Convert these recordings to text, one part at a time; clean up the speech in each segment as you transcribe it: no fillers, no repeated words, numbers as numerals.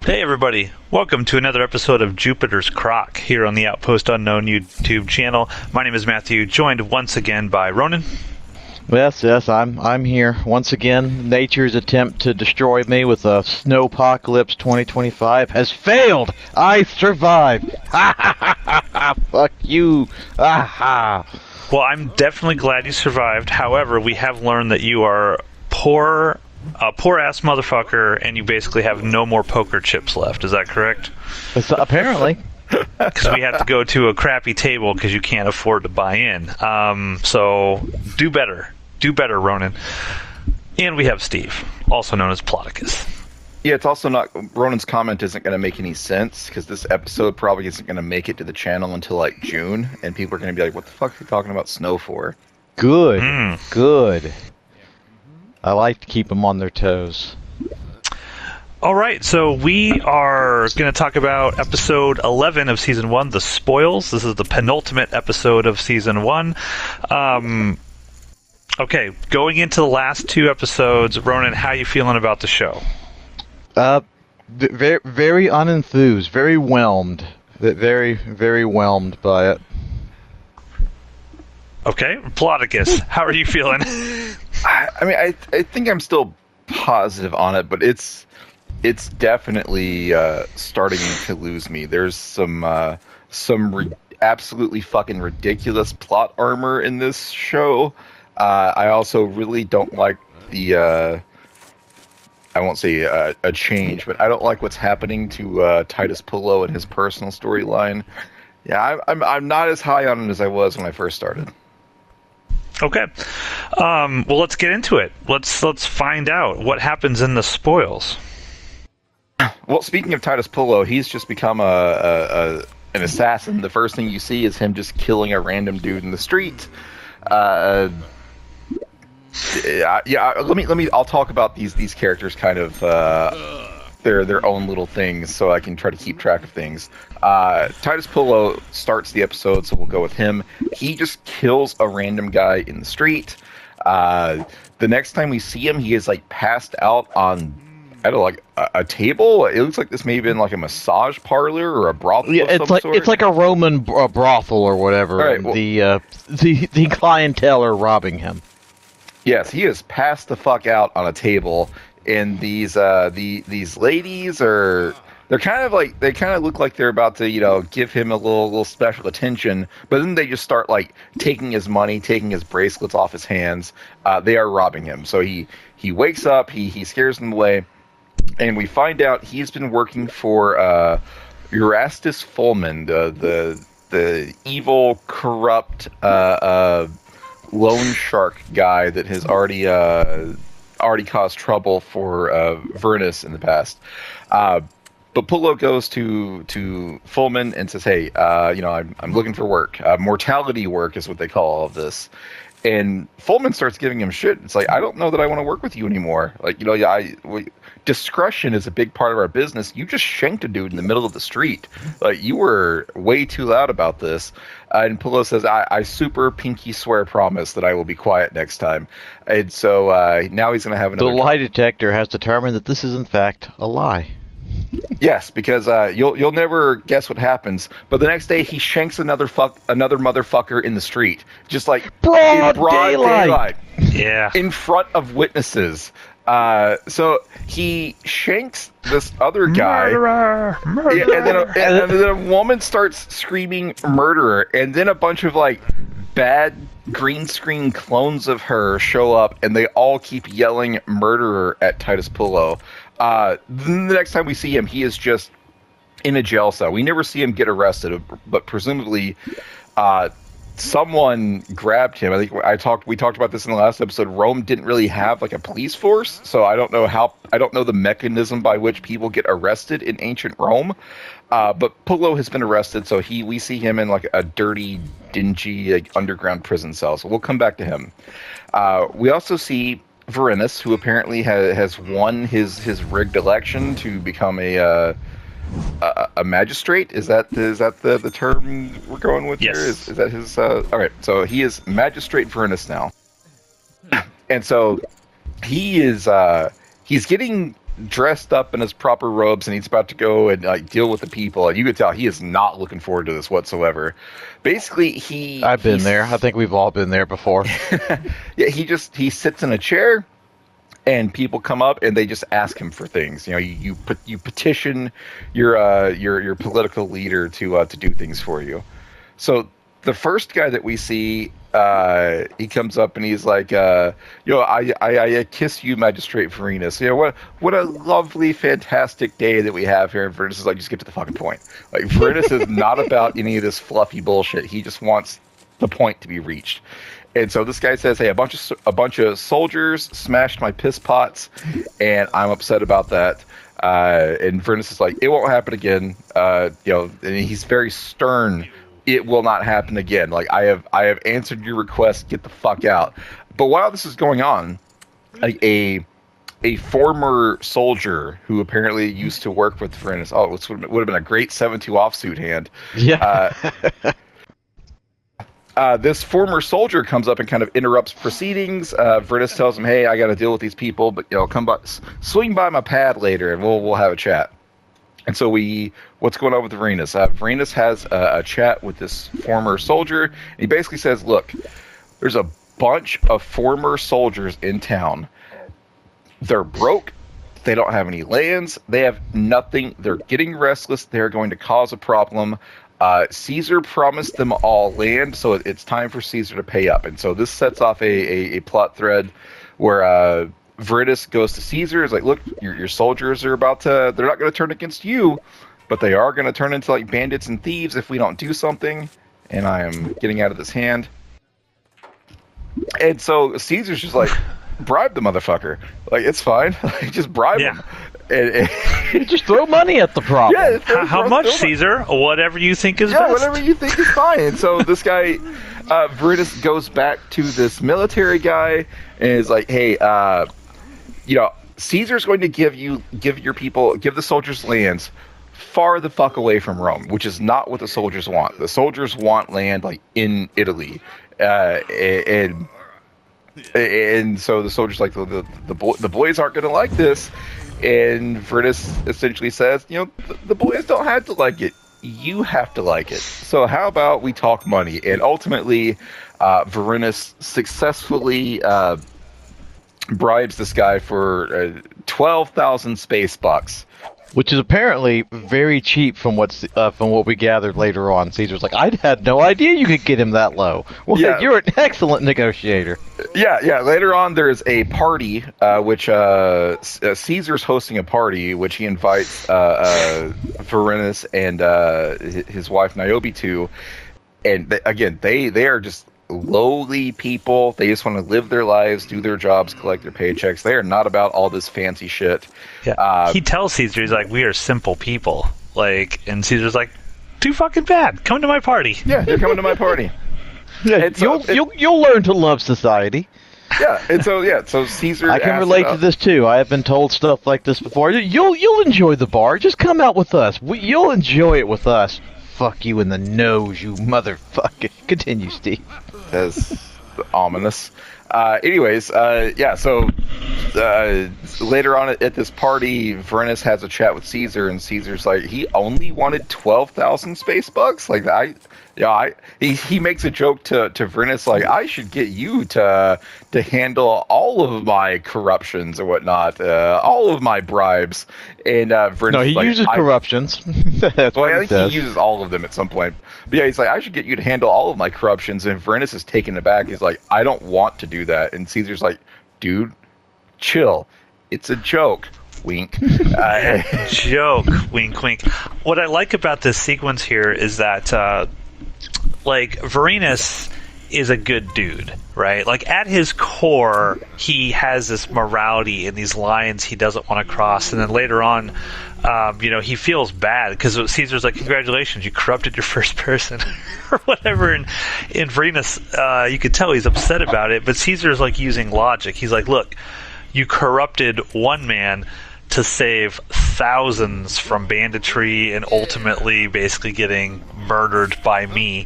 Hey everybody, welcome to another episode of Jupiter's CROCK here on the Outpost Unknown YouTube channel. My name is Matthew, joined once again by Ronan. Yes, I'm here. Once again, nature's attempt to destroy me with a snowpocalypse 2025 has failed! I survived! Ha ha ha ha! Fuck you! Ha ha! Well, I'm definitely glad you survived. However, we have learned that you are a poor-ass motherfucker, and you basically have no more poker chips left. Is that correct? Apparently. Because we have to go to a crappy table because you can't afford to buy in. So, do better. Do better, Ronan. And we have Steve, also known as Ploticus. Yeah, it's also not... Ronan's comment isn't going to make any sense, because this episode probably isn't going to make it to the channel until, like, June, and people are going to be like, what the fuck are you talking about snow for? Good. Good. I like to keep them on their toes. All right, so we are going to talk about episode 11 of Season 1, The Spoils. This is the penultimate episode of Season 1. Okay, going into the last two episodes, Ronan, how you feeling about the show? Very, very unenthused, very whelmed. Very, very whelmed by it. Okay, Ploticus, how are you feeling? I think I'm still positive on it, but it's definitely starting to lose me. There's some absolutely fucking ridiculous plot armor in this show. I also really don't like the I won't say a change, but I don't like what's happening to Titus Pullo and his personal storyline. Yeah, I'm not as high on it as I was when I first started. Okay, well, let's get into it. Let's find out what happens in The Spoils. Well, speaking of Titus Pullo, he's just become an assassin. The first thing you see is him just killing a random dude in the street. I'll talk about these characters kind of their own little things, so I can try to keep track of things. Titus Pullo starts the episode, so we'll go with him. He just kills a random guy in the street. The next time we see him, he is like passed out on, I don't know, like a table. It looks like this may have been like a massage parlor or a brothel. Yeah, of some sort. It's like a Roman brothel or whatever. Right, well, the clientele are robbing him. Yes, he is passed the fuck out on a table, and these ladies are, they kind of look like they're about to, give him a little special attention, but then they just start like taking his money, taking his bracelets off his hands. They are robbing him. So he wakes up, he scares them away, and we find out he's been working for Erastus Fulman, the evil, corrupt loan shark guy that has already caused trouble for Vernus in the past. But Pullo goes to Fulman and says, "Hey, I'm looking for work. Mortality work is what they call all of this." And Fulman starts giving him shit. It's like, I don't know that I want to work with you anymore. Like, discretion is a big part of our business. You just shanked a dude in the middle of the street. Like, you were way too loud about this. And Pullo says, I super pinky swear promise that I will be quiet next time. And so now he's going to have another... The lie detector has determined that this is in fact a lie. Yes, because you'll never guess what happens. But the next day, he shanks another motherfucker in the street, just like broad daylight. Yeah, in front of witnesses. So he shanks this other guy, murderer. Yeah, and then a woman starts screaming "murderer," and then a bunch of like bad green screen clones of her show up, and they all keep yelling "murderer" at Titus Pullo. Then the next time we see him, he is just in a jail cell. We never see him get arrested, but presumably someone grabbed him. I think we talked about this in the last episode. Rome didn't really have like a police force, so I don't know the mechanism by which people get arrested in ancient Rome. But Pullo has been arrested, so we see him in like a dirty, dingy like, underground prison cell. So we'll come back to him. We also see Vernus, who apparently has won his rigged election to become a magistrate. Is that the term we're going with? Yes. Here? Is that his? All right. So he is Magistrate Vernus now, and so he is he's getting dressed up in his proper robes, and he's about to go and like deal with the people. And you could tell he is not looking forward to this whatsoever. Basically, I've been there. I think we've all been there before. Yeah, he sits in a chair, and people come up and they just ask him for things. You know, you petition your political leader to do things for you. So the first guy that we see, he comes up and he's like, I kiss you, Magistrate Varinus. You know, what a lovely, fantastic day that we have here. And Varinus is like, just get to the fucking point. Like, Varinus is not about any of this fluffy bullshit. He just wants the point to be reached. And so this guy says, hey, a bunch of soldiers smashed my piss pots, and I'm upset about that. And Varinus is like, it won't happen again. And he's very stern. It will not happen again. Like, I have answered your request. Get the fuck out. But while this is going on, like a former soldier who apparently used to work with Varinus, which would have been a great 7-2 offsuit hand. Yeah. This former soldier comes up and kind of interrupts proceedings. Varinus tells him, hey, I got to deal with these people, but swing by my pad later and we'll have a chat. And so what's going on with Varinus? Varinus has a chat with this former soldier. And he basically says, look, there's a bunch of former soldiers in town. They're broke. They don't have any lands. They have nothing. They're getting restless. They're going to cause a problem. Caesar promised them all land, so it's time for Caesar to pay up. And so this sets off a plot thread where Varinus goes to Caesar. Is like, look, your soldiers are they're not going to turn against you, but they are going to turn into like bandits and thieves if we don't do something. And I am getting out of this hand. And so Caesar's just like, bribe the motherfucker. Like, it's fine. Like, just bribe him. And just throw money at the problem. Yeah, how much, Caesar? Whatever you think is best. Yeah, whatever you think is fine. And so this guy, Varinus, goes back to this military guy and is like, hey, Caesar's going to give the soldiers lands far the fuck away from Rome, which is not what the soldiers want. The soldiers want land like in Italy, and so the soldiers like the boys aren't going to like this. And Varinus essentially says, the boys don't have to like it. You have to like it. So how about we talk money? And ultimately, Varinus successfully bribes this guy for 12,000 space bucks. Which is apparently very cheap from what we gathered later on. Caesar's like, I had no idea you could get him that low. Well, yeah. You're an excellent negotiator. Yeah. Later on, there's a party, which Caesar's hosting a party, which he invites Varinus and his wife Niobe to. And they are just lowly people. They just want to live their lives, do their jobs, collect their paychecks. They are not about all this fancy shit. Yeah. He tells Caesar, he's like, we are simple people. Like, and Caesar's like, too fucking bad. Come to my party. Yeah, you're coming to my party. Yeah, you'll learn to love society. Yeah, and so Caesar. I can relate to this too. I have been told stuff like this before. You'll enjoy the bar. Just come out with us. You'll enjoy it with us. Fuck you in the nose, you motherfucker. Continue, Steve. That's ominous. So later on at this party, Varinus has a chat with Caesar, and Caesar's like, he only wanted 12,000 space bucks? Like, he makes a joke to Varinus, like, I should get you to handle all of my corruptions and whatnot, all of my bribes. And Varinus, no, he uses corruptions. That's what I think he uses all of them at some point. But yeah, he's like, I should get you to handle all of my corruptions. And Varinus is taken aback. He's like, I don't want to do that. And Caesar's like, dude, chill. It's a joke. Wink. Joke. Wink, wink. What I like about this sequence here is that, Varinus is a good dude, right? Like, at his core, he has this morality and these lines he doesn't want to cross. And then later on, he feels bad because Caesar's like, congratulations, you corrupted your first person or whatever. And in Varinus, you could tell he's upset about it, but Caesar's like using logic. He's like, look, you corrupted one man to save thousands from banditry and ultimately basically getting murdered by me.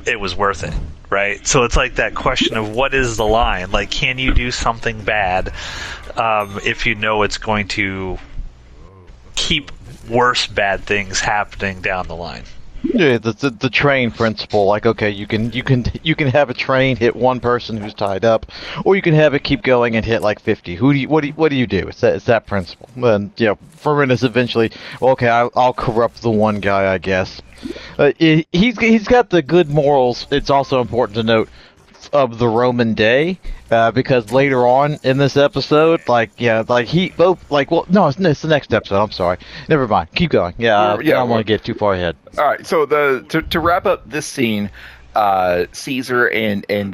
It was worth it, right? So it's like that question of what is the line? Like, can you do something bad if you know it's going to keep worse bad things happening down the line. Yeah, the train principle. Like, okay, you can have a train hit one person who's tied up, or you can have it keep going and hit like 50. What do you do? It's that principle. And Furminus eventually. Well, okay, I'll corrupt the one guy, I guess. He's got the good morals. It's also important to note of the Roman day, because later on in this episode, no, it's the next episode. I'm sorry. Never mind. Keep going. I don't want to get too far ahead. All right. So to wrap up this scene, Caesar and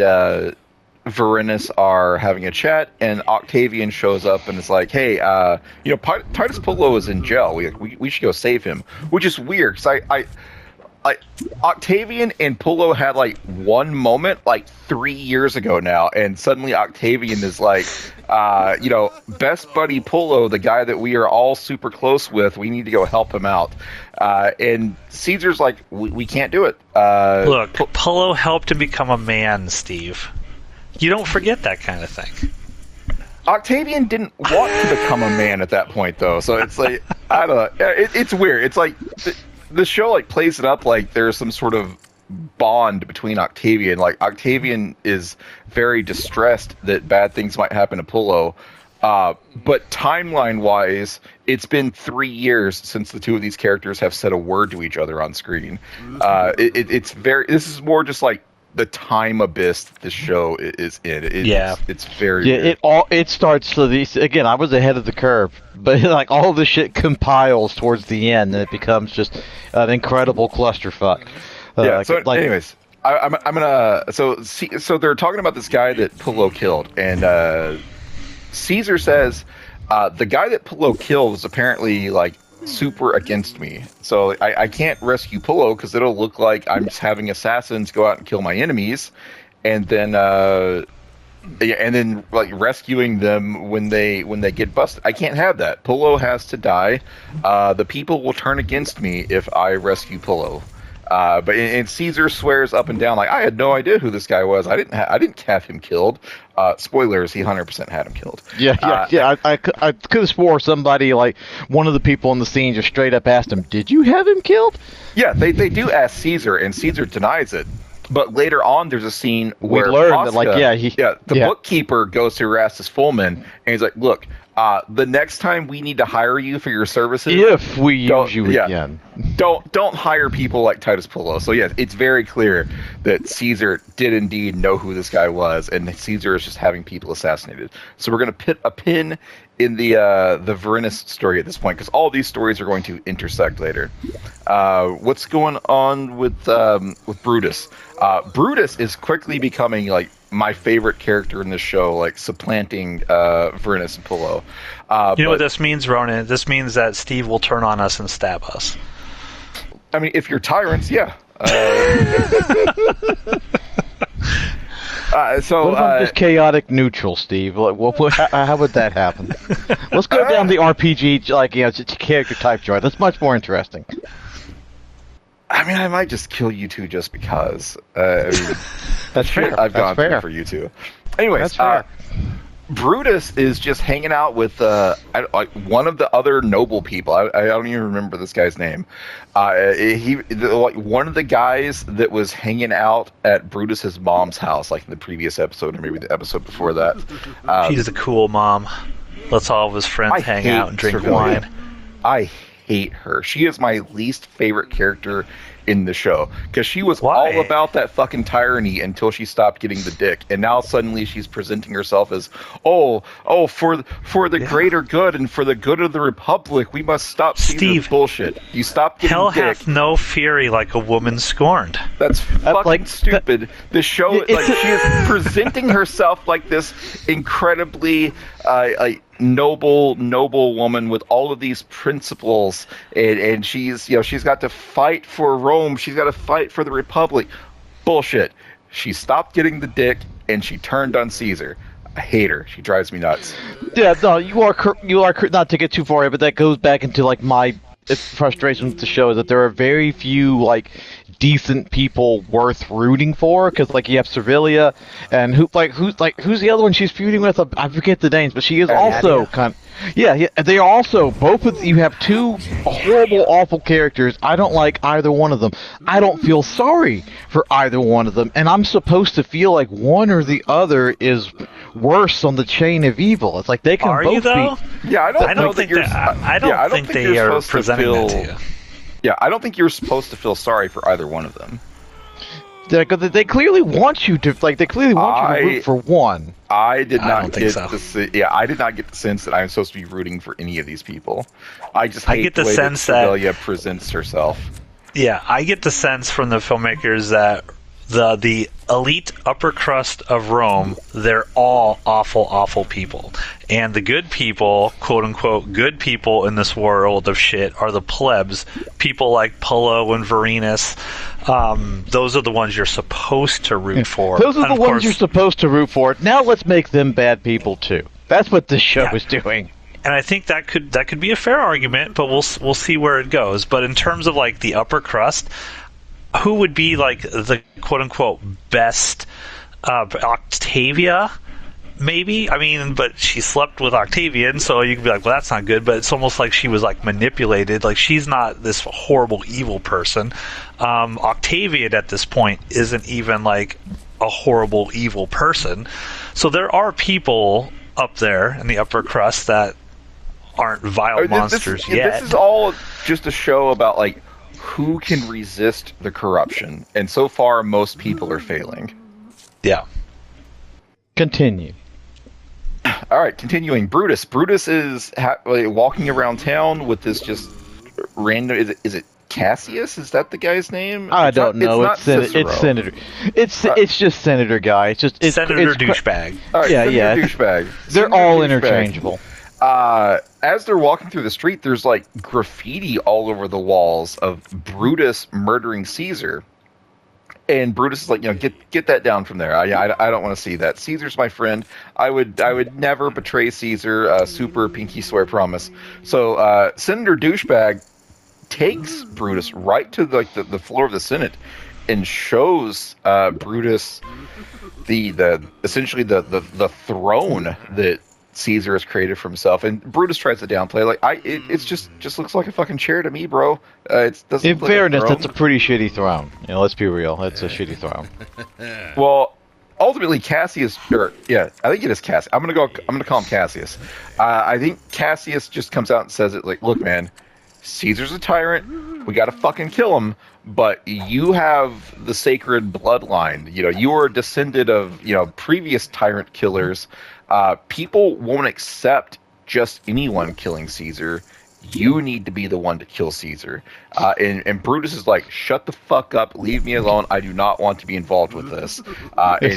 Varinus are having a chat, and Octavian shows up and is like, "Hey, Titus Pullo is in jail. We should go save him," which is weird because Octavian and Pullo had like one moment like 3 years ago now, and suddenly Octavian is like, best buddy Pullo, the guy that we are all super close with, we need to go help him out. And Caesar's like, we can't do it. Look, Pullo helped him become a man, Steve. You don't forget that kind of thing. Octavian didn't want to become a man at that point, though, so it's like, I don't know. It's weird. It's like the show like plays it up like there's some sort of bond between Octavian. Like, Octavian is very distressed that bad things might happen to Pullo. But timeline-wise, it's been 3 years since the two of these characters have said a word to each other on screen. This is more just like the time abyss that this show is in. It's very weird. It starts. So again, I was ahead of the curve, but like all the shit compiles towards the end, and it becomes just an incredible clusterfuck. Anyways, I'm gonna. So they're talking about this guy that Pullo killed, and Caesar says the guy that Pullo killed is apparently like super against me, so I can't rescue Pullo because it'll look like I'm just having assassins go out and kill my enemies, and then like rescuing them when they get busted. I can't have that. Pullo has to die. The people will turn against me if I rescue Pullo. But Caesar swears up and down like, I had no idea who this guy was. I didn't have him killed. Spoilers, he 100% had him killed. I could have swore somebody, like one of the people in the scene, just straight up asked him, "Did you have him killed?" Yeah, they do ask Caesar, and Caesar denies it. But later on, there's a scene where we learned that, the bookkeeper goes to Erastus Fullman, and he's like, "Look, the next time we need to hire you for your services, if we use you again, don't hire people like Titus Pullo." So yeah, it's very clear that Caesar did indeed know who this guy was, and Caesar is just having people assassinated. So we're gonna put a pin in the Varinus story at this point, because all these stories are going to intersect later. What's going on with Brutus? Brutus is quickly becoming like my favorite character in this show, like supplanting Varinus and Pullo. You know what this means, Ronan? This means that Steve will turn on us and stab us. I mean, if you're tyrants, yeah. So what about just chaotic neutral, Steve? Like, how would that happen? Let's go down the RPG, character type chart. That's much more interesting. I mean, I might just kill you two just because. That's fair. I've gone through for you two. Anyways, Brutus is just hanging out with one of the other noble people. I don't even remember this guy's name. One of the guys that was hanging out at Brutus's mom's house, like in the previous episode or maybe the episode before that. She's a cool mom. Lets all of his friends hang out and drink wine. I hate her. She is my least favorite character in the show, because she was all about that fucking tyranny until she stopped getting the dick, and now suddenly she's presenting herself as for the greater good and for the good of the Republic, we must stop Caesar's bullshit. You stop getting hell dick. Hath no fury like a woman scorned. That's fucking stupid. The show, she is presenting herself like this incredibly noble woman with all of these principles, and she's got to fight for Rome, she's got to fight for the Republic. Bullshit. She stopped getting the dick and she turned on Caesar. I hate her. She drives me nuts. Yeah, no, you are not to get too far, but that goes back into like my frustration with the show, is that there are very few like decent people worth rooting for, because like you have Servilia, and who's the other one she's feuding with? I forget the names, but she is also kind. Yeah, they are also both of you have two horrible, awful characters. I don't like either one of them. I don't feel sorry for either one of them, and I'm supposed to feel like one or the other is worse on the chain of evil. It's like they can both be. Yeah, I don't think they are presenting that to you. Yeah, I don't think you're supposed to feel sorry for either one of them. They clearly want you to They clearly want you to root for one. I did not get the sense that I'm supposed to be rooting for any of these people. I get the sense that Servilia presents herself. Yeah, I get the sense from the filmmakers that the elite upper crust of Rome, they're all awful, awful people. And the good people, quote unquote, good people in this world of shit are the plebs. People like Pullo and Varenus. Those are the ones you're supposed to root for. Those are the ones you're supposed to root for. Now let's make them bad people too. That's what this show is doing. And I think that could be a fair argument, but we'll see where it goes. But in terms of like the upper crust, who would be like the quote unquote best? Octavia, maybe. I mean, but she slept with Octavian, so you can be like, well, that's not good. But it's almost like she was like manipulated. Like she's not this horrible evil person. Octavian at this point isn't even like a horrible evil person. So there are people up there in the upper crust that aren't vile monsters yet. This is all just a show about like who can resist the corruption, and so far most people are failing. Yeah. Continue. All right, continuing. Brutus. Brutus is walking around town with this just random. Is it Cassius? Is that the guy's name? I don't know. It's Senator. It's just Senator guy. It's Senator douchebag. All right, Senator douchebag. They're all interchangeable. As they're walking through the street, there's like graffiti all over the walls of Brutus murdering Caesar. And Brutus is like, get that down from there. I don't want to see that. Caesar's my friend. I would never betray Caesar. Super pinky swear promise. So Senator douchebag takes Brutus right to the floor of the Senate and shows Brutus essentially the throne that Caesar has created for himself, and Brutus tries to downplay. Like it's just looks like a fucking chair to me, bro. It doesn't. In fairness, that's a pretty shitty throne. Let's be real. That's a shitty throne. Well, ultimately, Cassius, I think it is Cassius. I'm gonna call him Cassius. I think Cassius just comes out and says it like, look, man, Caesar's a tyrant. We gotta fucking kill him. But you have the sacred bloodline. You are a descendant of previous tyrant killers. People won't accept just anyone killing Caesar. You need to be the one to kill Caesar. And Brutus is like, shut the fuck up, leave me alone. I do not want to be involved with this.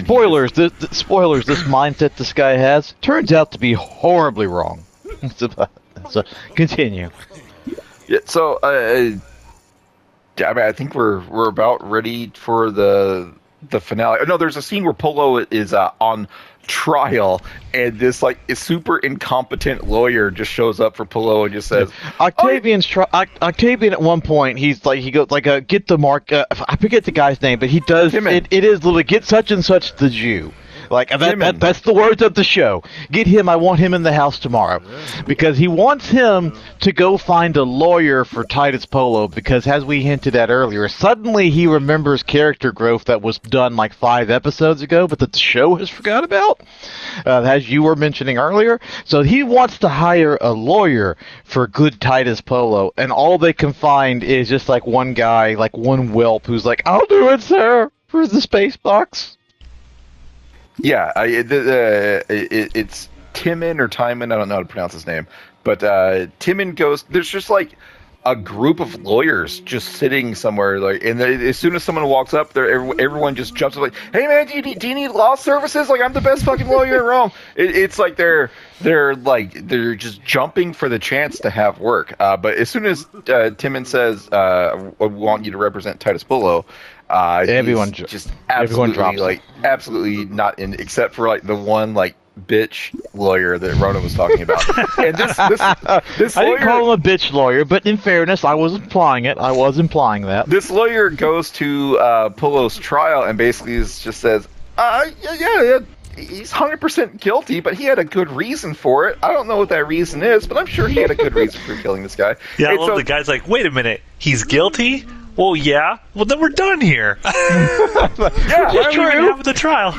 Spoilers, this mindset this guy has turns out to be horribly wrong. So continue. Yeah, so I think we're about ready for the finale. No, there's a scene where Polo is on trial, and this like super incompetent lawyer just shows up for Polo and just says, Octavian at one point he's like, he goes like, get the mark. I forget the guy's name, but he does it is literally get such and such the Jew. Like that's the words of the show. Get him. I want him in the house tomorrow, because he wants him to go find a lawyer for Titus Polo. Because as we hinted at earlier, suddenly he remembers character growth that was done like 5 episodes ago, but that the show has forgot about, as you were mentioning earlier. So he wants to hire a lawyer for good Titus Polo, and all they can find is just like one guy, like one whelp, who's like, "I'll do it, sir, for the space box." Yeah, it's Timon or Timon. I don't know how to pronounce his name, but Timon goes. There's just like a group of lawyers just sitting somewhere, like, and as soon as someone walks up, everyone just jumps up like, "Hey man, do you need law services? Like, I'm the best fucking lawyer in Rome." It's like they're just jumping for the chance to have work. But as soon as Timon says, "I want you to represent Titus Pullo," everyone just absolutely drops like absolutely not in, except for like the one like bitch lawyer that Ronan was talking about. And this I lawyer, didn't call him a bitch lawyer, but in fairness, I was implying it. I was implying that. this lawyer goes to Polo's trial and basically just says, yeah, he's 100% guilty, but he had a good reason for it. I don't know what that reason is, but I'm sure he had a good reason for killing this guy. Yeah, I And love so- the guy's like, wait a minute, he's guilty? Well, yeah. Well, then we're done here. Yeah, Why are we even having the trial?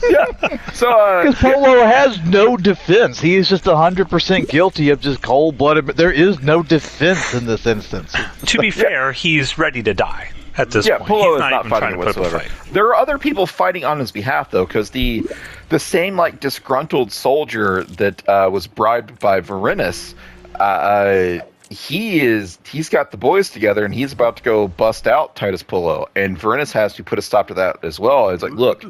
yeah. So, Because Polo has no defense. He is just 100% guilty of just cold-blooded. There is no defense in this instance. To be fair, he's ready to die at this point. Polo He's is not even fighting trying to put up a whatsoever. fight. There are other people fighting on his behalf, though, because the same like disgruntled soldier that was bribed by Varinus, he's got the boys together and he's about to go bust out Titus Polo, and Varinus has to put a stop to that as well. It's like, look,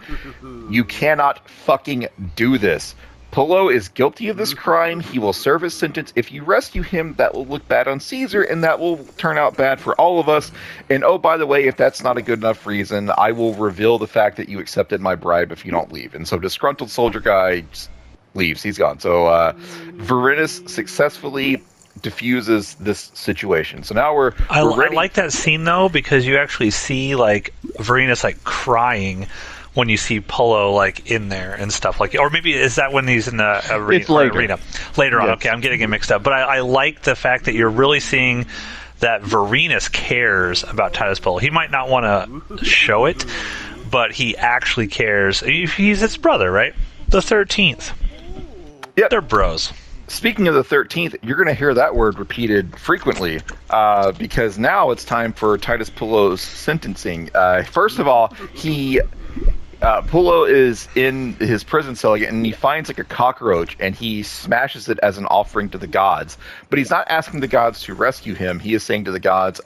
you cannot fucking do this. Polo is guilty of this crime. He will serve his sentence. If you rescue him, that will look bad on Caesar, and that will turn out bad for all of us. And oh, by the way, if that's not a good enough reason, I will reveal the fact that you accepted my bribe if you don't leave. And so disgruntled soldier guy just leaves. He's gone. So Varinus successfully diffuses this situation. So now we're I ready. like that scene, though, because you actually see, like, Varinus, like, crying when you see Polo, like, in there and stuff like, or maybe is that when he's in the arena? It's later. Later on. Yes. Okay, I'm getting it mixed up. But I like the fact that you're really seeing that Varinus cares about Titus Polo. He might not want to show it, but he actually cares. He's his brother, right? The 13th. Yep. They're bros. Speaking of the 13th, you're going to hear that word repeated frequently because now it's time for Titus Polo's sentencing. First of all, Polo is in his prison cell again, and he finds like a cockroach, and he smashes it as an offering to the gods. But he's not asking the gods to rescue him. He is saying to the gods,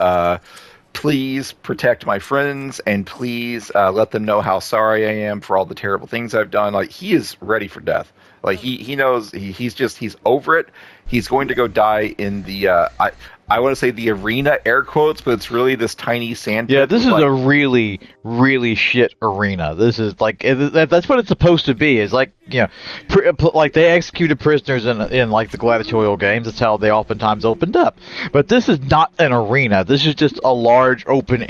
please protect my friends, and please let them know how sorry I am for all the terrible things I've done. Like, he is ready for death. Like, he knows he's over it. He's going to go die in the I want to say the arena, air quotes, but it's really this tiny sand pit. Yeah, this is like, a really, really shit arena. This is like that's what it's supposed to be. It's like, you know, like they executed prisoners in like the gladiatorial games. That's how they oftentimes opened up. But this is not an arena. This is just a large open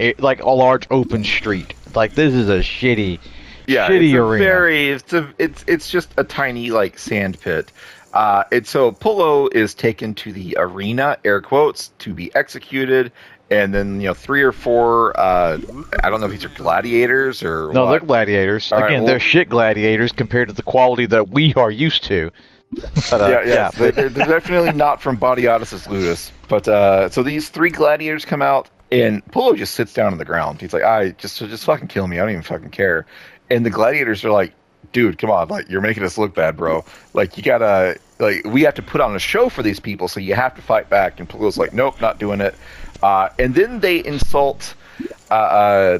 street. Like, this is a shitty arena. It's just a tiny like sand pit. And so Polo is taken to the arena, air quotes, to be executed, and then 3 or 4 I don't know if these are gladiators or No, what. they're gladiators. All right, Again, well- they're shit gladiators compared to the quality that we are used to. But, Yeah. They're definitely not from Badiatus' Ludus. But so these 3 gladiators come out, and Polo just sits down on the ground. He's like, just fucking kill me. I don't even fucking care. And the gladiators are like, dude, come on, like, you're making us look bad, bro. Like, you gotta, like, we have to put on a show for these people, so you have to fight back. And Polo's like, nope, not doing it. And then they insult the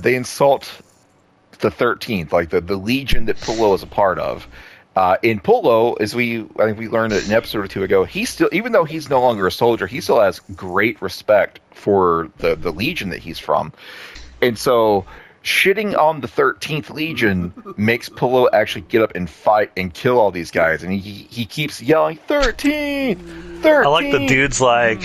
13th, like the legion that Polo is a part of. In Polo, I think we learned an episode or 2 ago, he still, even though he's no longer a soldier, he still has great respect for the legion that he's from. And so shitting on the 13th Legion makes Polo actually get up and fight and kill all these guys. And he keeps yelling, 13! 13! I like the dude's like,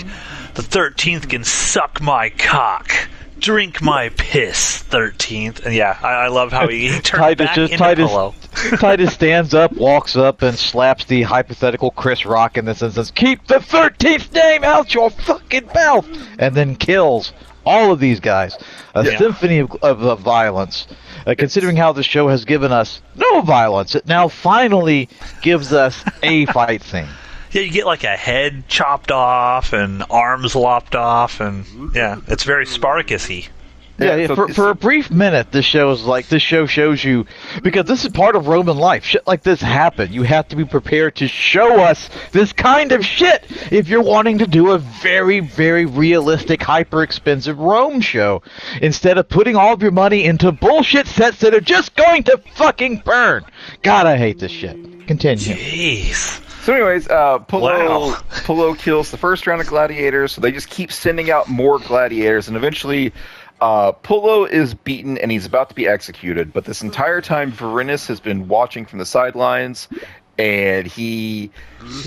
the 13th can suck my cock. Drink my piss, 13th. And yeah, I love how he turned back into Polo. Titus stands up, walks up, and slaps the hypothetical Chris Rock in this instance. Keep the 13th name out your fucking mouth! And then kills all of these guys. A symphony of violence. Considering how the show has given us no violence, it now finally gives us a fight scene. Yeah, you get like a head chopped off and arms lopped off, and yeah, it's very Spartacus-y. Yeah, so for a brief minute, this show shows you, because this is part of Roman life. Shit like this happen. You have to be prepared to show us this kind of shit if you're wanting to do a very, very realistic, hyper-expensive Rome show, instead of putting all of your money into bullshit sets that are just going to fucking burn. God, I hate this shit. Continue. Jeez. So anyways, Wow. Polo kills the first round of gladiators, so they just keep sending out more gladiators, and eventually Polo is beaten and he's about to be executed, but this entire time Varinus has been watching from the sidelines, and he There's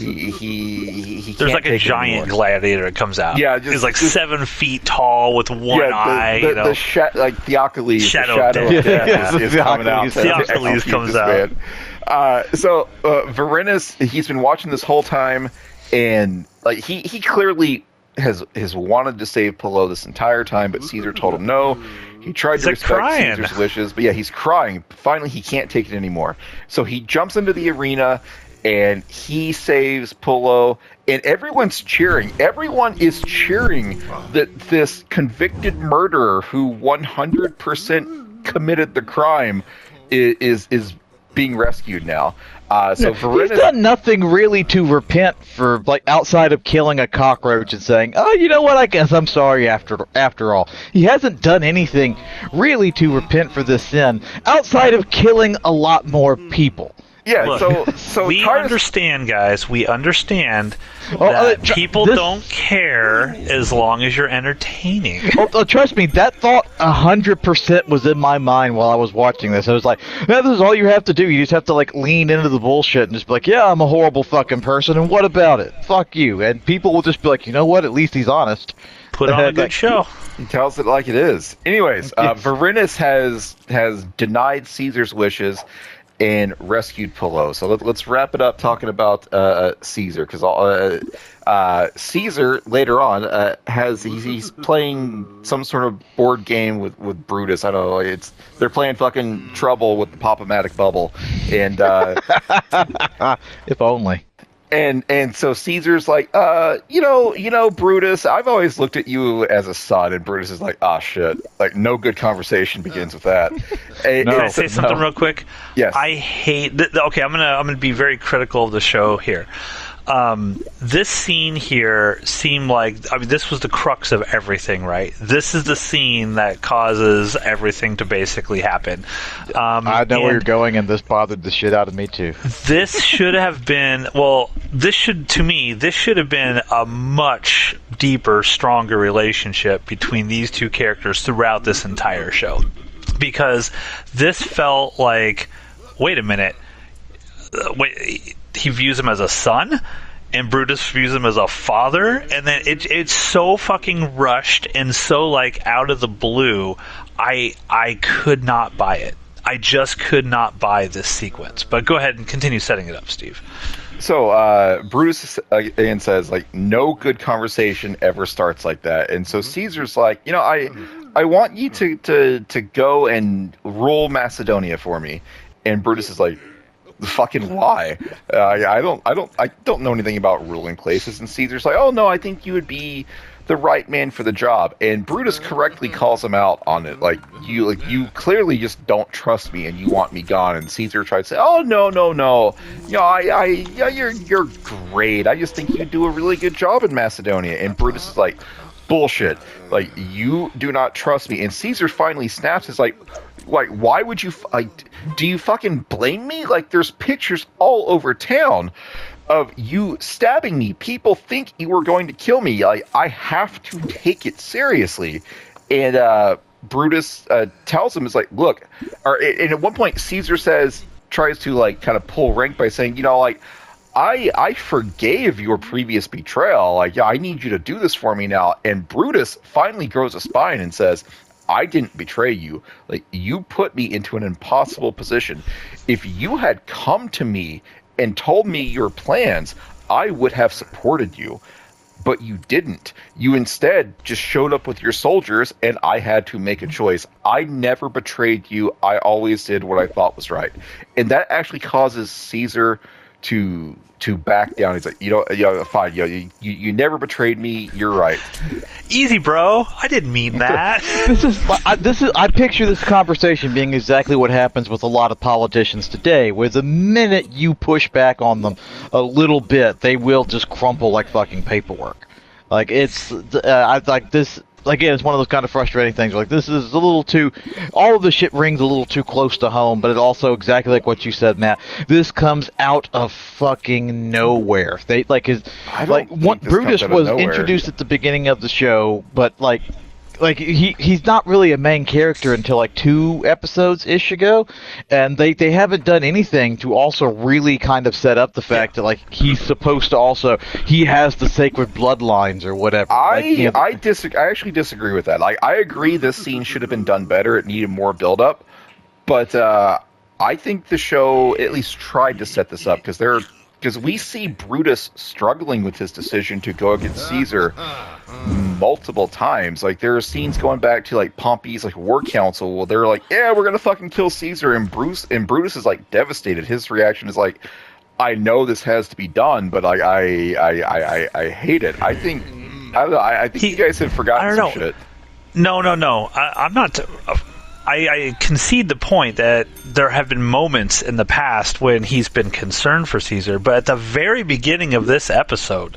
can't like a take it giant anymore. gladiator that comes out. Yeah, he's like 7 feet tall with one eye. The like Theocles, Shadow the of shadow Death. of death Yeah. is coming out. Theocles comes out. So Varenus, he's been watching this whole time, and like he clearly has wanted to save Polo this entire time, but Caesar told him no. He tried to respect crying. Caesar's wishes, but yeah, he's crying. Finally, he can't take it anymore. So he jumps into the arena, and he saves Polo, and everyone's cheering. Everyone is cheering that this convicted murderer who 100% committed the crime is being rescued now. So Varenus, he's done nothing really to repent for, like, outside of killing a cockroach and saying, "Oh, you know what? I guess I'm sorry after all." He hasn't done anything really to repent for this sin outside of killing a lot more people. yeah. Look, So we Titus- understand, guys. We understand that people don't care as long as you're entertaining. Trust me, that thought 100% was in my mind while I was watching this. I was like, "No, this is all you have to do. You just have to like lean into the bullshit and just be like, yeah, I'm a horrible fucking person, and what about it? Fuck you." And people will just be like, "You know what? At least he's honest." Put on a good show. He tells it like it is. Anyways, Varenus has denied Caesar's wishes and rescued Polo. So let's wrap it up talking about Caesar, because Caesar later on he's playing some sort of board game with Brutus. I don't know. They're playing fucking Trouble with the Pop-O-Matic bubble, and if only. And so Caesar's like, you know, Brutus, I've always looked at you as a son. And Brutus is like, ah, shit. Like, no good conversation begins with that. Can I say something real quick? Yes. I hate. Okay, I'm gonna be very critical of the show here. This scene here seemed like, I mean, this was the crux of everything, right? This is the scene that causes everything to basically happen. I know where you're going, and this bothered the shit out of me too. This should have been, this should have been a much deeper, stronger relationship between these two characters throughout this entire show. Because this felt like, wait a minute, he views him as a son, and Brutus views him as a father, and then it's so fucking rushed and so like out of the blue. I could not buy it. I just could not buy this sequence. But go ahead and continue setting it up, Steve. So Brutus again says, like, no good conversation ever starts like that. And so Caesar's like, you know, I want you to go and rule Macedonia for me. And Brutus is like, fucking why? I don't know anything about ruling places. And Caesar's like, oh no, I think you would be the right man for the job. And Brutus correctly calls him out on it. Like you clearly just don't trust me and you want me gone. And Caesar tries to say, oh no. You know, you're great. I just think you do a really good job in Macedonia. And Brutus is like, bullshit. Like, you do not trust me. And Caesar finally snaps. Is like, why would you, do you fucking blame me? Like, there's pictures all over town of you stabbing me. People think you were going to kill me. Like, I have to take it seriously. And Brutus tells him, is like, look, and at one point Caesar tries to like kind of pull rank by saying, you know, like, I forgave your previous betrayal. Like, yeah, I need you to do this for me now. And Brutus finally grows a spine and says, I didn't betray you. Like, you put me into an impossible position. If you had come to me and told me your plans, I would have supported you. But you didn't. You instead just showed up with your soldiers, and I had to make a choice. I never betrayed you. I always did what I thought was right. And that actually causes Caesar to back down. He's like, fine, you never betrayed me. You're right. Easy, bro. I didn't mean that. I picture this conversation being exactly what happens with a lot of politicians today, where the minute you push back on them a little bit, they will just crumple like fucking paperwork. Like, it's I like this. Again, it's one of those kind of frustrating things. Like, this is a little too, all of the shit rings a little too close to home, but it also, exactly like what you said, Matt, this comes out of fucking nowhere. Brutus was introduced at the beginning of the show, but like, like he's not really a main character until like 2 episodes ish ago, and they haven't done anything to also really kind of set up the fact that like he's supposed to also he has the sacred bloodlines or whatever. I actually disagree with that. Like, I agree this scene should have been done better. It needed more build up, but I think the show at least tried to set this up because we see Brutus struggling with his decision to go against Caesar multiple times. Like, there are scenes going back to like Pompey's like war council where they're like, "Yeah, we're gonna fucking kill Caesar," and Brutus is like devastated. His reaction is like, "I know this has to be done, but I hate it." I think you guys have forgotten some shit. No. I'm not. I concede the point that there have been moments in the past when he's been concerned for Caesar, but at the very beginning of this episode,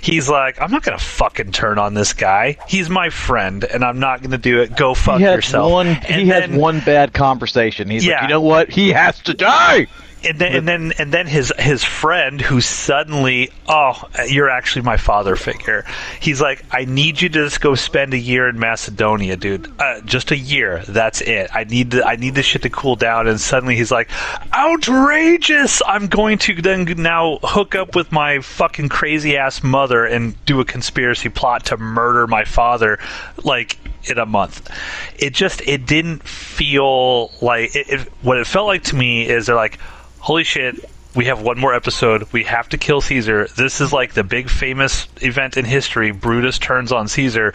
he's like, I'm not going to fucking turn on this guy. He's my friend, and I'm not going to do it. Go fuck yourself. He had one bad conversation. He's like, you know what? He has to die! And then his friend, who suddenly, you're actually my father figure. He's like, I need you to just go spend a year in Macedonia, dude. Just a year. That's it. I need this shit to cool down. And suddenly he's like, outrageous! I'm going to then now hook up with my fucking crazy ass mother and do a conspiracy plot to murder my father, like, in a month. It didn't feel like what it felt like to me is they're like, holy shit, we have one more episode. We have to kill Caesar. This is like the big famous event in history. Brutus turns on Caesar,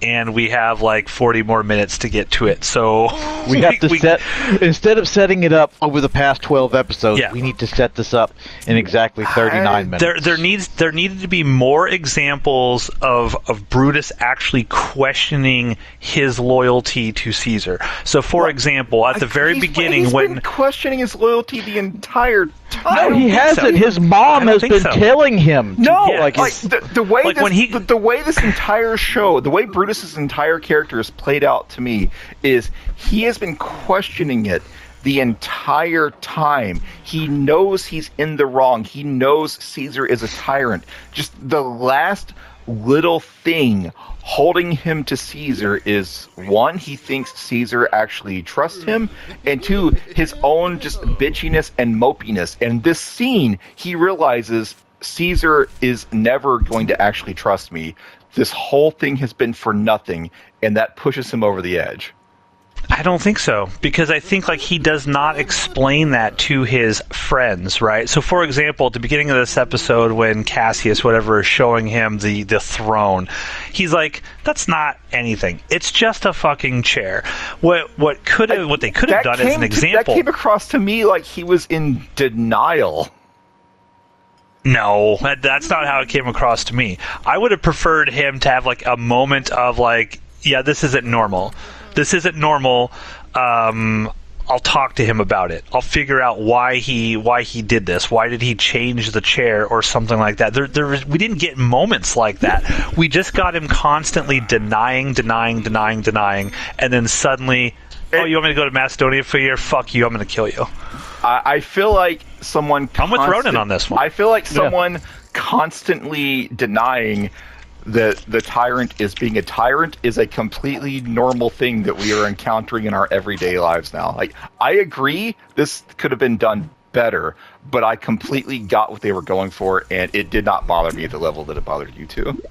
and we have like 40 more minutes to get to it. So we have to set, instead of setting it up over the past 12 episodes, we need to set this up in exactly 39 minutes. There needed to be more examples of Brutus actually questioning his loyalty to Caesar. So, for example, at the very beginning, he's been questioning his loyalty the entire time. No, he hasn't. His mom has been telling him. The way this entire show, the way Brutus's entire character is played out to me is he has been questioning it the entire time. He knows he's in the wrong. He knows Caesar is a tyrant. Just the last little thing holding him to Caesar is, one, he thinks Caesar actually trusts him, and two, his own just bitchiness and mopiness. And this scene, he realizes Caesar is never going to actually trust me. This whole thing has been for nothing, and that pushes him over the edge. I don't think so, because I think like he does not explain that to his friends, right? So, for example, at the beginning of this episode, when Cassius, whatever, is showing him the throne, he's like, "That's not anything. It's just a fucking chair." What they could have done as an example. That came across to me like he was in denial. No, that's not how it came across to me. I would have preferred him to have like a moment of like, yeah, this isn't normal. This isn't normal. I'll talk to him about it. I'll figure out why he did this. Why did he change the chair or something like that? We didn't get moments like that. We just got him constantly denying, and then suddenly, you want me to go to Macedonia for a year? Fuck you, I'm going to kill you. I feel like someone... I'm with Ronan on this one. I feel like someone constantly denying that the tyrant is being a tyrant is a completely normal thing that we are encountering in our everyday lives now. Like, I agree this could have been done better, but I completely got what they were going for, and it did not bother me at the level that it bothered you too.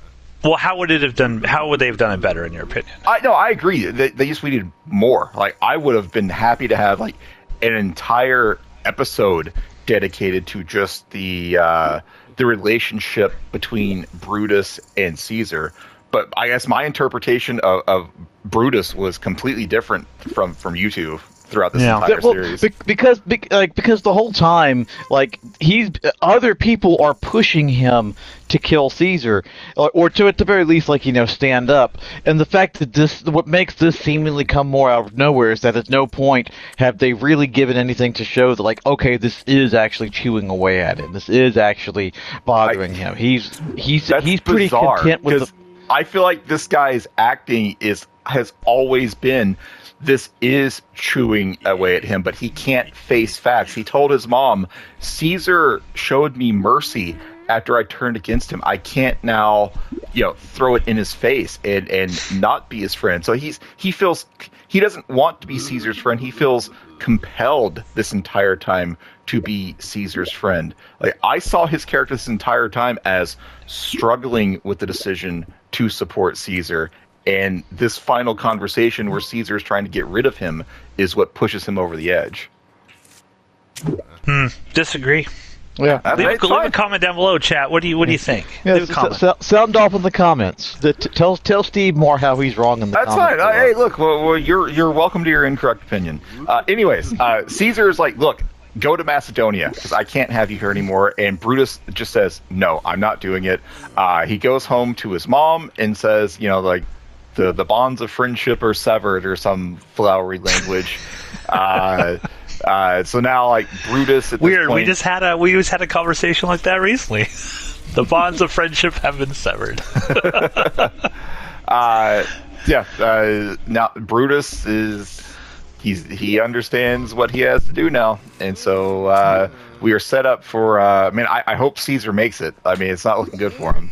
Well, how would they have done it better in your opinion? I agree. They just needed more. Like, I would have been happy to have like an entire episode dedicated to just the relationship between Brutus and Caesar. But I guess my interpretation of Brutus was completely different from you two throughout this entire series. Because the whole time, like, other people are pushing him to kill Caesar, or to at the very least, like, stand up. And the fact that what makes this seemingly come more out of nowhere is that at no point have they really given anything to show that, like, okay, this is actually chewing away at him. This is actually bothering him. He's pretty content with the... I feel like this guy's acting has always been, this is chewing away at him, but he can't face facts. He told his mom, Caesar showed me mercy after I turned against him, I can't now, throw it in his face and not be his friend. So he feels he doesn't want to be Caesar's friend. He feels compelled this entire time to be Caesar's friend. Like, I saw his character this entire time as struggling with the decision to support Caesar, and this final conversation where Caesar is trying to get rid of him is what pushes him over the edge. Disagree. Yeah, leave a comment down below, chat. What do you think? Yeah, leave a comment. Sound off in the comments. Tell Steve more how he's wrong in the comments. That's fine. Hey, look, well, you're welcome to your incorrect opinion. Anyways, Caesar is like, look, go to Macedonia, because I can't have you here anymore. And Brutus just says, no, I'm not doing it. He goes home to his mom and says, like, the bonds of friendship are severed, or some flowery language. So now, like, Brutus at this Weird. point, We just had a conversation like that recently. The bonds of friendship have been severed. now Brutus he understands what he has to do now, and so we are set up for. I hope Caesar makes it. I mean, it's not looking good for him.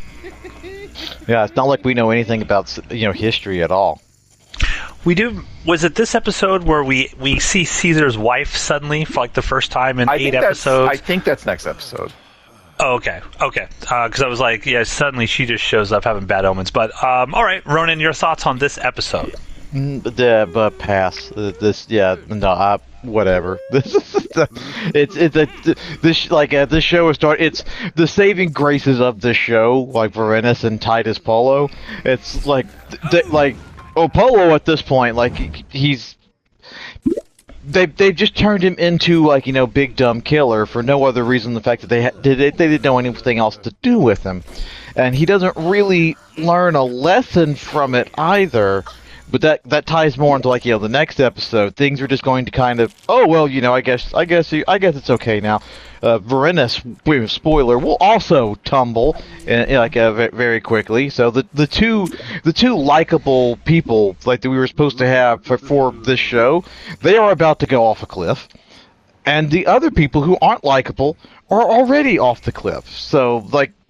Yeah, it's not like we know anything about history at all. We do. Was it this episode where we see Caesar's wife suddenly for like the first time in 8 episodes? I think that's next episode. Oh, okay. Because I was like, yeah, suddenly she just shows up having bad omens. But all right, Ronan, your thoughts on this episode? Pass. Whatever. This show is it's the saving graces of this show, like Varenus and Titus Polo. It's like Polo at this point, like they've just turned him into big dumb killer for no other reason than the fact that they didn't know anything else to do with him, and he doesn't really learn a lesson from it either. But that ties more into the next episode. Things are just going to kind of I guess it's okay now. Varenus, spoiler, will also tumble very quickly. So the two likable people that we were supposed to have for this show, they are about to go off a cliff, and the other people who aren't likable are already off the cliff. So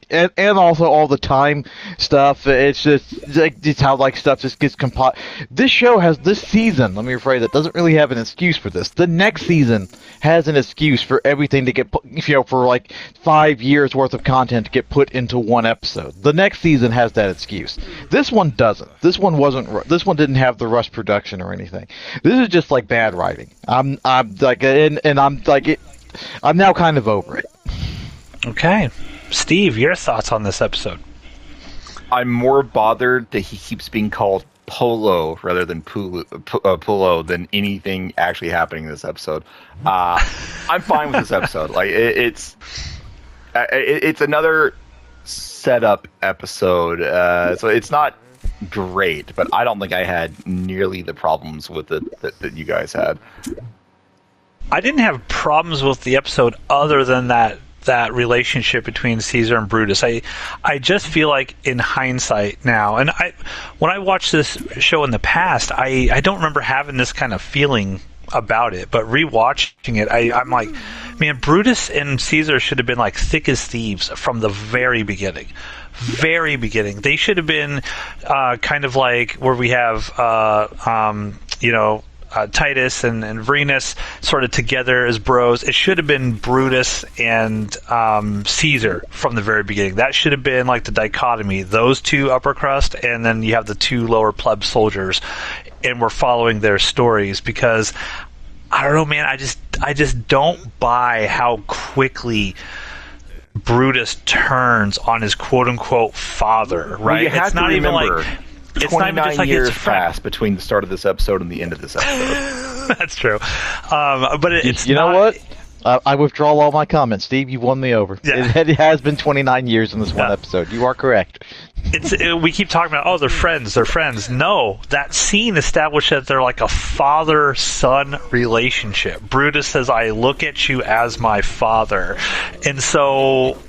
And also all the time stuff. It's just it's how stuff just gets compiled. This show has this season. Let me rephrase that. Doesn't really have an excuse for this. The next season has an excuse for everything to get put. For 5 years worth of content to get put into one episode. The next season has that excuse. This one doesn't. This one wasn't. This one didn't have the rush production or anything. This is just bad writing. I'm now kind of over it. Okay. Steve, your thoughts on this episode? I'm more bothered that he keeps being called Polo rather than Pulo than anything actually happening in this episode. I'm fine with this episode. It's another setup episode, so it's not great, but I don't think I had nearly the problems with it that you guys had. I didn't have problems with the episode other than that relationship between Caesar and Brutus. I just feel like in hindsight now, and when I watched this show in the past, I don't remember having this kind of feeling about it, but rewatching it, I'm like, man, Brutus and Caesar should have been thick as thieves from the very beginning. They should have been kind of where we have Titus and Varenus sort of together as bros. It should have been Brutus and Caesar from the very beginning. That should have been the dichotomy. Those two upper crust, and then you have the two lower pleb soldiers, and we're following their stories. Because I don't know, man. I just don't buy how quickly Brutus turns on his quote unquote father. Right? Well, you have it's to not remember. Even it's 29 years passed between the start of this episode and the end of this episode. That's true. But it's you know what? I withdraw all my comments. Steve, you won me over. Yeah. It has been 29 years in this one episode. You are correct. We keep talking about, they're friends. No, that scene established that they're a father-son relationship. Brutus says, I look at you as my father. And so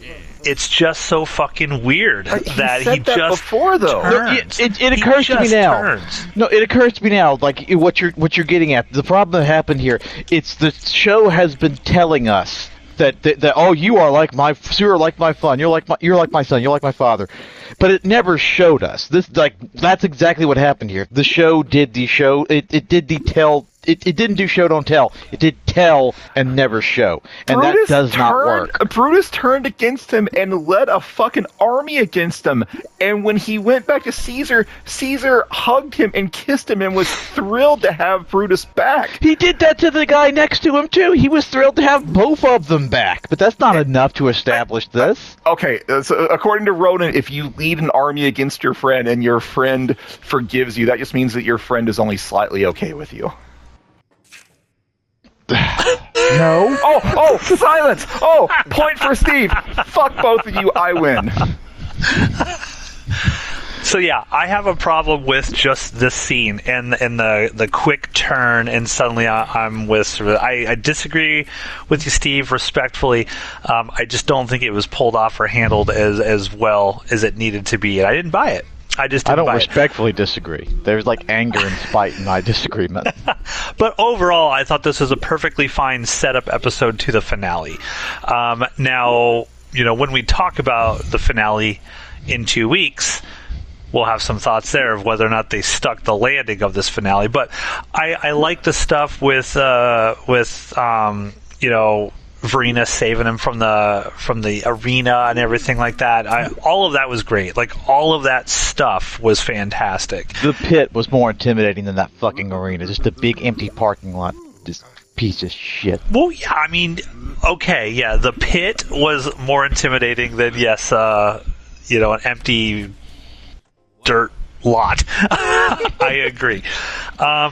it's just so fucking weird that he just before though. Turns. No, it occurs to me now. Turns. No, it occurs to me now. What you're getting at. The problem that happened here. It's the show has been telling us that oh, you're like my son, you're like my son, you're like my father. But it never showed us. That's exactly what happened here. The show did the show. It did the tell. It didn't do show don't tell. It did tell and never show, and that does not work. Brutus turned against him and led a fucking army against him. And when he went back to Caesar, Caesar hugged him and kissed him and was thrilled to have Brutus back. He did that to the guy next to him too. He was thrilled to have both of them back. But that's not enough to establish this. Okay, so according to Ronan, if you lead an army against your friend and your friend forgives you, that just means that your friend is only slightly okay with you. No. Oh, silence! Oh, point for Steve. Fuck both of you, I win. So yeah, I have a problem with just this scene and the quick turn, and suddenly I'm with. I disagree with you, Steve, respectfully. I just don't think it was pulled off or handled as well as it needed to be, and I didn't buy it. I don't respectfully disagree. There's like anger and spite in my disagreement. But overall, I thought this was a perfectly fine setup episode to the finale. Now, when we talk about the finale in 2 weeks, we'll have some thoughts there of whether or not they stuck the landing of this finale. But I like the stuff with Verena saving him from the arena and everything like that. All of that was great. Like, all of that stuff was fantastic. The pit was more intimidating than that fucking arena. Just a big empty parking lot. Just piece of shit. Well, yeah, I mean, okay, yeah, the pit was more intimidating than, yes, an empty dirt lot. I agree.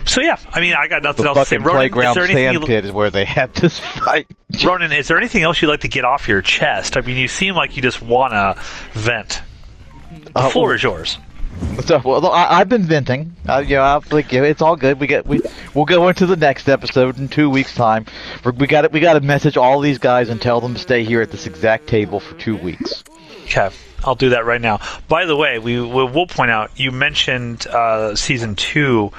So yeah, I mean, I got nothing else to say. The playground sand pit is where they had this fight. Ronan, is there anything else you'd like to get off your chest? I mean, you seem like you just want to vent. The floor is yours. So, well, I've been venting. It's all good. We'll go into the next episode in 2 weeks' time. We got to message all these guys and tell them to stay here at this exact table for 2 weeks. Okay. I'll do that right now. By the way, we'll point out, you mentioned season 2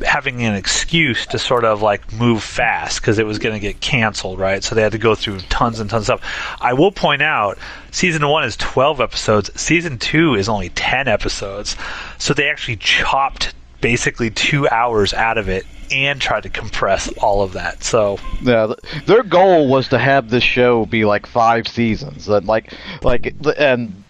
having an excuse to sort of like move fast because it was going to get canceled, right? So they had to go through tons and tons of stuff. I will point out, season 1 is 12 episodes. Season 2 is only 10 episodes. So they actually chopped basically 2 hours out of it and tried to compress all of that. So yeah, their goal was to have this show be like 5 seasons. And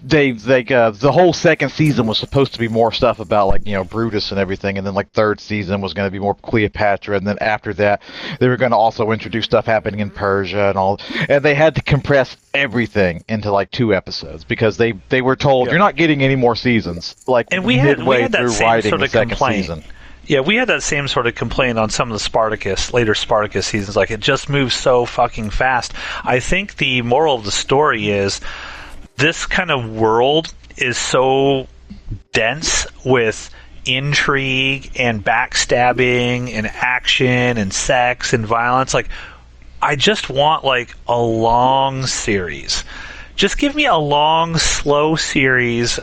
the whole second season was supposed to be more stuff about Brutus and everything, and then third season was going to be more Cleopatra, and then after that they were going to also introduce stuff happening in Persia and all, and they had to compress everything into 2 episodes because they were told you're not getting any more seasons and we had that same writing sort the of second complaint. season. Yeah, we had that same sort of complaint on some of the later Spartacus seasons. Like, it just moves so fucking fast. I think the moral of the story is this kind of world is so dense with intrigue and backstabbing and action and sex and violence. Like, I just want a long series. Just give me a long, slow series,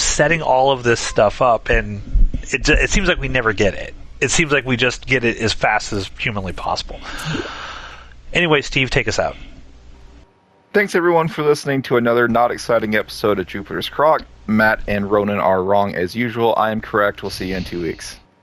setting all of this stuff up, and it seems like we never get it. It seems like we just get it as fast as humanly possible. Anyway, Steve, take us out. Thanks, everyone, for listening to another not exciting episode of Jupiter's CROCK. Matt and Ronan are wrong as usual. I am correct. We'll see you in 2 weeks.